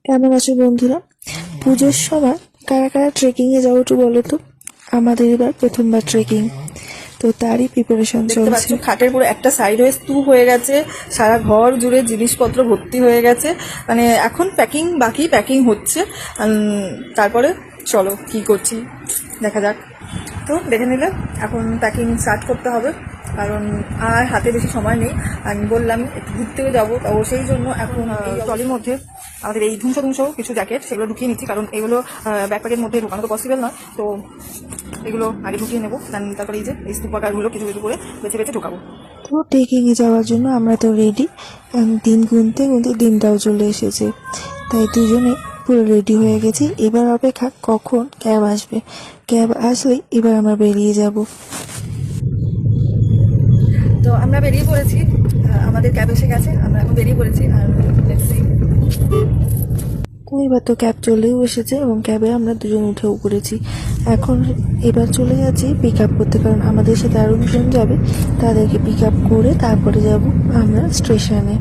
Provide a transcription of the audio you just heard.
কেমন আছো বন্ধুরা? পুজোর সময় কারা কারা ট্রেকিং এ যাবো একটু বলো তো। আমাদের এবার প্রথমবার ট্রেকিং, তো তারই প্রিপারেশন দেখতে পাচ্ছ চলছে। খাটের পুরো একটা সাইড হয়ে স্তূপ হয়ে গেছে, সারা ঘর জুড়ে জিনিসপত্র ভর্তি হয়ে গেছে। মানে এখন প্যাকিং বাকি, প্যাকিং হচ্ছে। তারপরে চলো কি করছি দেখা যাক। তো দেখে নিলে এখন প্যাকিং স্টার্ট করতে হবে, কারণ আর হাতে বেশি সময় নেই। আমি বললাম একটু ঘুরতেও যাবো, তো সেই জন্য এখন এই ট্রলির মধ্যে আমাদের এই ধুমসো কিছু জ্যাকেট সেগুলো ঢুকিয়ে নিচ্ছি, কারণ এগুলো ব্যাকপ্যাকের মধ্যে ঢোকানো তো পসিবল নয়। তো এগুলো আগে ঢুকিয়ে নেবো, তারপরে এই যে এই স্তূপাকারগুলো কিছু কিছু করে বেছে বেছে ঢোকাবো। তো ট্রেকিং এ যাওয়ার জন্য আমরা তো রেডি। দিন গুনতে গুনতে দিনটাও চলে এসেছে, তাই দুজনে পুরো রেডি হয়ে গেছি। এবার অপেক্ষা কখন ক্যাব আসবে। ক্যাব আসলে এবার আমরা বেরিয়ে যাব। তো আমরা বেরিয়ে পড়েছি, আমাদের ক্যাব এসে গেছে, আমরা এখন বেরিয়ে পড়েছি। আর তো এবার তো ক্যাব চলেও এসেছে এবং ক্যাবে আমরা দুজন উঠেও পড়েছি। এখন এবার চলে যাচ্ছি পিক আপ করতে, কারণ আমাদের সাথে আরো দুজন যাবে, তাদেরকে পিক আপ করে তারপরে যাব আমরা স্টেশনে।